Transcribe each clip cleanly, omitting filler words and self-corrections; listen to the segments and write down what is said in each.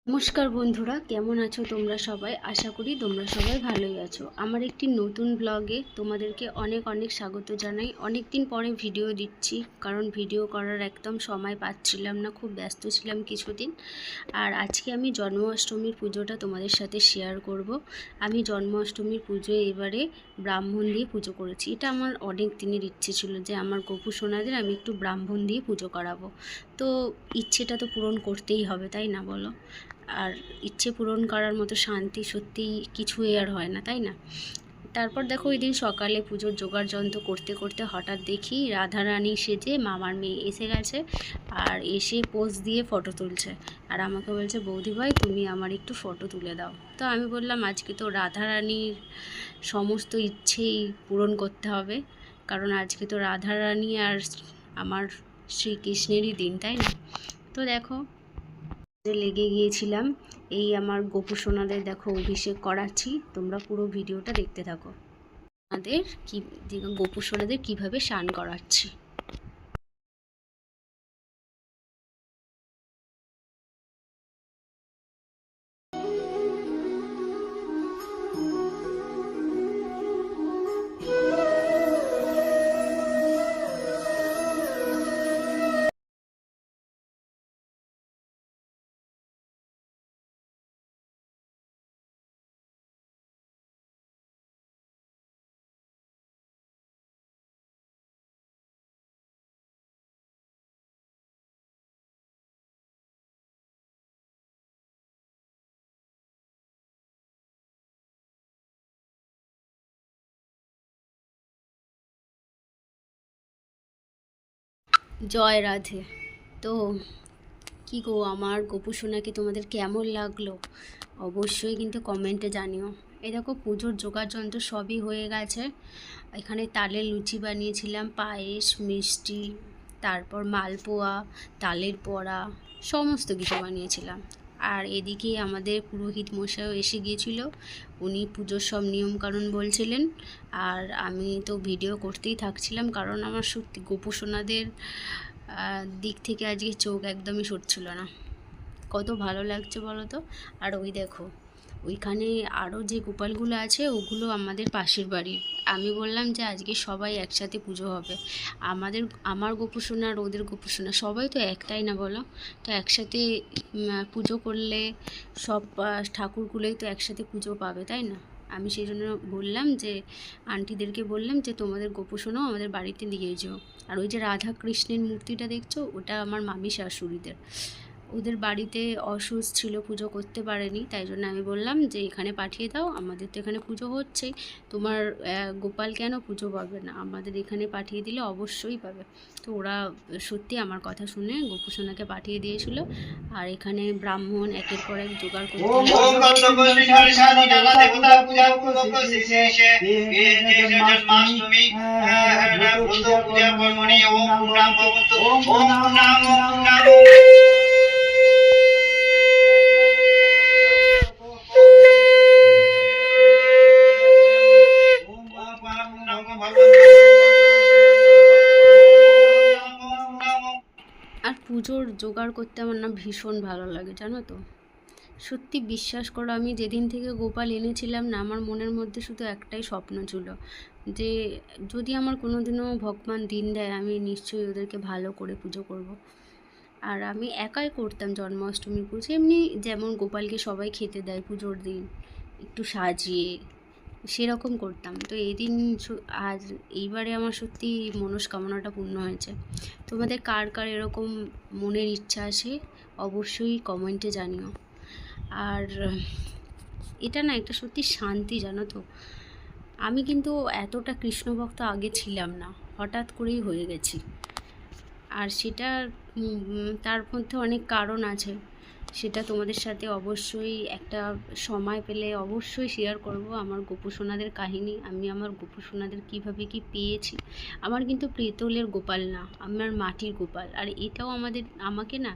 নমস্কার বন্ধুরা, কেমন আছো তোমরা সবাই? আশা করি তোমরা সবাই ভালোই আছো। আমার একটি নতুন ব্লগে তোমাদেরকে অনেক অনেক স্বাগত জানাই। অনেক দিন পরে ভিডিও দিচ্ছি, কারণ ভিডিও করার একদম সময় পাচ্ছিলাম না, খুব ব্যস্ত ছিলাম কিছুদিন। আর আজকে আমি জন্মাষ্টমীর পুজোটা তোমাদের সাথে শেয়ার করব। আমি জন্মাষ্টমীর পুজোয় এবারে ব্রাহ্মণ দিয়ে পুজো করেছি। এটা আমার অনেক দিনের ইচ্ছে ছিল যে আমার গোপু সোনাদের আমি একটু ব্রাহ্মণ দিয়ে পুজো করাবো। তো ইচ্ছেটা তো পূরণ করতেই হবে, তাই না বলো? আর ইচ্ছে পূরণ করার মতো শান্তি সত্যি কিছুই আর হয় না, তাই না? তারপর দেখো, ওই দিন সকালে পুজোর জোগাড় যন্ত্র করতে করতে হঠাৎ দেখি রাধারানী সেজে মামার মেয়ে এসে গেছে। আর এসে পোজ দিয়ে ফটো তুলছে, আর আমাকে বলছে, বৌদি ভাই তুমি আমার একটু ফটো তুলে দাও। তো আমি বললাম, আজকে তো রাধারানীর সমস্ত ইচ্ছেই পূরণ করতে হবে, কারণ আজকে তো রাধারানী আর আমার শ্রীকৃষ্ণেরই দিন, তাই না? তো দেখো, লেগে গিয়েছিলাম। এই আমার গোপু সোনাদের দেখো অভিষেক করাচ্ছি, তোমরা পুরো ভিডিওটা দেখতে থাকো। আমাদের কি গোপু সোনাদের কিভাবে স্নান করাচ্ছি। জয় রাধে। তো কি গো, আমার গোপু সোনাকে তোমাদের কেমন লাগলো অবশ্যই কিন্তু কমেন্টে জানিও। এই দেখো, পুজোর জোগাড় যন্ত্র সবই হয়ে গেছে। এখানে তালের লুচি বানিয়েছিলাম, পায়েস, মিষ্টি, তারপর মালপোয়া, তালের বড়া, সমস্ত কিছু বানিয়েছিলাম। আর এদিকে আমাদের পুরোহিত মশাইও এসে গিয়েছিল, উনি পুজোর সব নিয়মকানুন বলছিলেন। আর আমি তো ভিডিও করতেই থাকছিলাম, কারণ আমার সত্যি গোপু সোনাদের দিক থেকে আজকে চোখ একদমই সরছিল না। কত ভালো লাগছে বলো তো। আর ওই দেখো, ওইখানে আরও যে গোপালগুলো আছে ওগুলো আমাদের পাশের বাড়ির। আমি বললাম যে আজকে সবাই একসাথে পুজো হবে। আমার গোপু সোনা আর ওদের গোপু সোনা সবাই তো একটাই না বলো? তো একসাথে পুজো করলে সব ঠাকুরগুলোই তো একসাথে পুজো পাবে, তাই না? আমি সেই জন্য বললাম যে আন্টিদেরকে বললাম যে তোমাদের গোপু সোনাও আমাদের বাড়িতে নিয়ে যেও। আর ওই যে রাধা কৃষ্ণের মূর্তিটা দেখছো, ওটা আমার মামি শাশুড়িদের। ওদের বাড়িতে অসুস্থ ছিল, পুজো করতে পারেনি, তাই জন্য আমি বললাম যে এখানে পাঠিয়ে দাও, আমাদের তো এখানে পুজো হচ্ছেই, তোমার গোপাল কেন পুজো পাবে না, আমাদের এখানে পাঠিয়ে দিলে অবশ্যই পাবে। তো ওরা সত্যি আমার কথা শুনে গোপু সোনাকে পাঠিয়ে দিয়েছিল। আর এখানে ব্রাহ্মণ একের পর এক জোগাড় করতে আর পুজোর জোগাড় করতে আমার না ভীষণ ভালো লাগে, জানো তো। সত্যি বিশ্বাস করো, আমি যেদিন থেকে গোপাল এনেছিলাম না, আমার মনের মধ্যে শুধু একটাই স্বপ্ন ছিল যে যদি আমার কোনো দিনও ভগবান দিন দেয়, আমি নিশ্চয়ই ওদেরকে ভালো করে পুজো করব। আর আমি একাই করতাম জন্মাষ্টমীর পুজো, এমনি যেমন গোপালকে সবাই খেতে দেয় পুজোর দিন, একটু সাজিয়ে সেরকম করতাম। তো এই দিন আজ এইবারে আমার সত্যি মনস্কামনাটা পূর্ণ হয়েছে। তোমাদের কার কার এরকম মনের ইচ্ছা আছে অবশ্যই কমেন্টে জানিও। আর এটা না, এটা সত্যি শান্তি, জানো তো। আমি কিন্তু এতটা কৃষ্ণ ভক্ত আগে ছিলাম না, হঠাৎ করেই হয়ে গেছি। আর সেটা তার মধ্যে অনেক কারণ আছে, সেটা তোমাদের সাথে অবশ্যই একটা সময় পেলে অবশ্যই শেয়ার করব। আমার গোপু সোনাদের কাহিনী, আমি আমার গোপু সোনাদের কীভাবে কী পেয়েছি। আমার কিন্তু পেতলের গোপাল না, আমার মাটির গোপাল। আর এটাও আমাকে না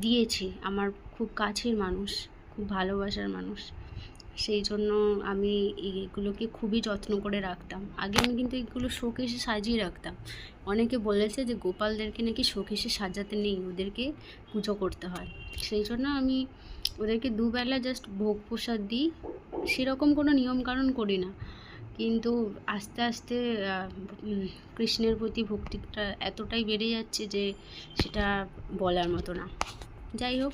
দিয়েছে আমার খুব কাছের মানুষ, খুব ভালোবাসার মানুষ। সেই জন্য আমি এইগুলোকে খুবই যত্ন করে রাখতাম। আগে আমি কিন্তু এগুলো শোকেসে সাজিয়ে রাখতাম। অনেকে বলেছে যে গোপালদেরকে নাকি শোকেসে সাজাতে নেই, ওদেরকে পুজো করতে হয়। সেই জন্য আমি ওদেরকে দুবেলা জাস্ট ভোগ প্রসাদ দিই, সেরকম কোনো নিয়মকানুন করি না। কিন্তু আস্তে আস্তে কৃষ্ণের প্রতি ভক্তিটা এতটাই বেড়ে যাচ্ছে যে সেটা বলার মতো না। যাই হোক,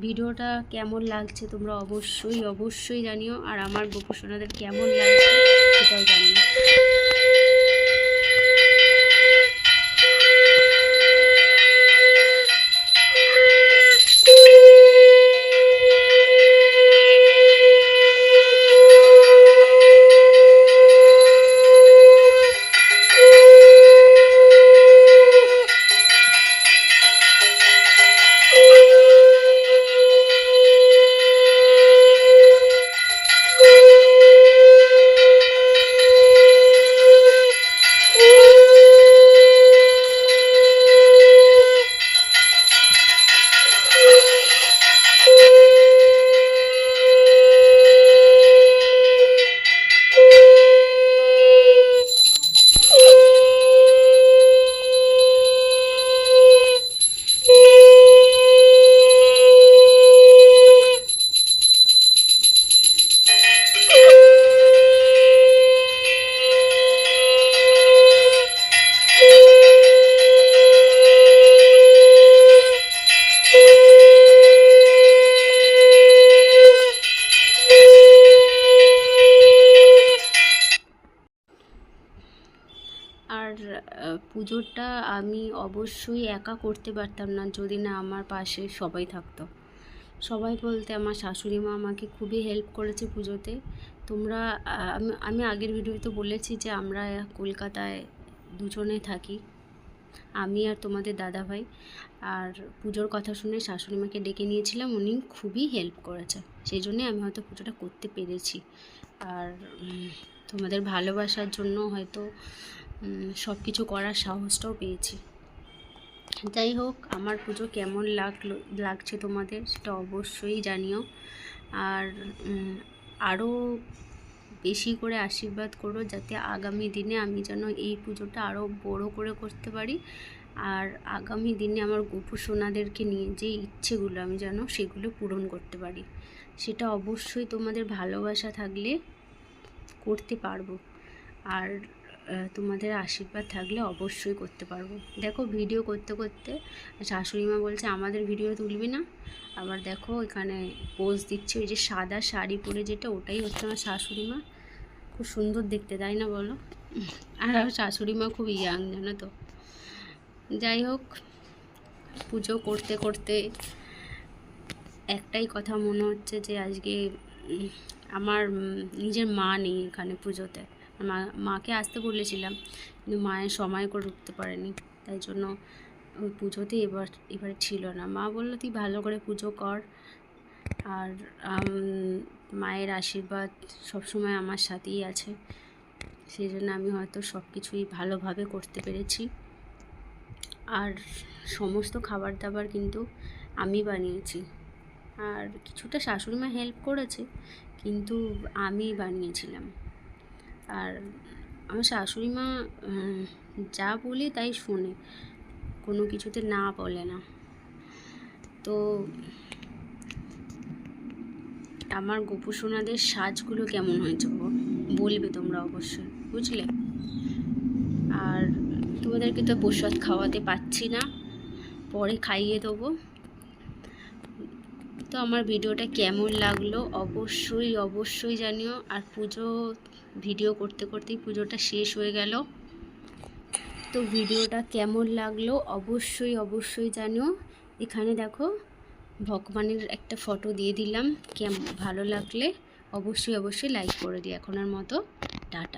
ভিডিওটা কেমন লাগছে তোমরা অবশ্যই জানিও, আর আমার গোপুসোনাদের কেমন লাগছে সেটাও জানিও। আর পুজোটা আমি অবশ্যই একা করতে পারতাম না যদি না আমার পাশে সবাই থাকতো। সবাই বলতে আমার শাশুড়ি মা আমাকে খুবই হেল্প করেছে পুজোতে। তোমরা আমি আগের ভিডিওতে বলেছি যে আমরা কলকাতায় দুজনে থাকি, আমি আর তোমাদের দাদাভাই। আর পুজোর কথা শুনে শাশুড়ি মাকে ডেকে নিয়েছিলাম, উনি খুবই হেল্প করেছে, সেই জন্যে আমি হয়তো পুজোটা করতে পেরেছি। আর তোমাদের ভালোবাসার জন্য হয়তো সব কিছু করার সাহসটাও পেয়েছি। যাই হোক, আমার পুজো কেমন লাগছে তোমাদের সেটা অবশ্যই জানিও। আর আরও বেশি করে আশীর্বাদ করো, যাতে আগামী দিনে আমি যেন এই পুজোটা আরও বড় করে করতে পারি। আর আগামী দিনে আমার গোপুসোনাদেরকে নিয়ে যে ইচ্ছেগুলো আমি যেন সেগুলো পূরণ করতে পারি, সেটা অবশ্যই তোমাদের ভালোবাসা থাকলে করতে পারবো। আর তোমাদের আশীর্বাদ থাকলে অবশ্যই করতে পারবো। দেখো, ভিডিও করতে করতে শাশুড়ি মা বলছে আমাদের ভিডিও তুলবি না, আবার দেখো এখানে পোজ দিচ্ছে। ওই যে সাদা শাড়ি পরে যেটা, ওটাই হচ্ছে আমার শাশুড়ি মা। খুব সুন্দর দেখতে, তাই না বলো? আর আমার শাশুড়ি মা খুব ইয়াং, জানো তো। যাই হোক, পুজো করতে করতে একটাই কথা মনে হচ্ছে যে আজকে আমার নিজের মা নেই এখানে পুজোতে। মাকে আসতে বলেছিলাম, কিন্তু মায়ের সময় করে উঠতে পারেনি, তাই জন্য ওই পুজোতে এবারে ছিল না। মা বললো তুই ভালো করে পুজো কর, আর মায়ের আশীর্বাদ সবসময় আমার সাথেই আছে, সেই জন্য আমি হয়তো সব কিছুই ভালোভাবে করতে পেরেছি। আর সমস্ত খাবার দাবার কিন্তু আমি বানিয়েছি, আর কিছুটা শাশুড়ি মা হেল্প করেছে, কিন্তু আমি বানিয়েছিলাম। আর আমার শাশুড়ি মা যা বলি তাই শোনে, কোনো কিছুতে না বলে না। তো আমার গোপুসোনাদের সাজগুলো কেমন হয়েছে বলবে তোমরা অবশ্যই, বুঝলে? আর তোমাদেরকে তো প্রসাদ খাওয়াতে পাচ্ছি না, পরে খাইয়ে দেবো। তো আমার ভিডিওটা কেমন লাগলো অবশ্যই জানিও। আর পুজো ভিডিও করতে করতেই পুজোটা শেষ হয়ে গেল। তো ভিডিওটা কেমন লাগলো অবশ্যই জানিও। এখানে দেখো ভগবানের একটা ফটো দিয়ে দিলাম, ভালো লাগলে অবশ্যই লাইক করে দিও। এখনের মতো টাটা।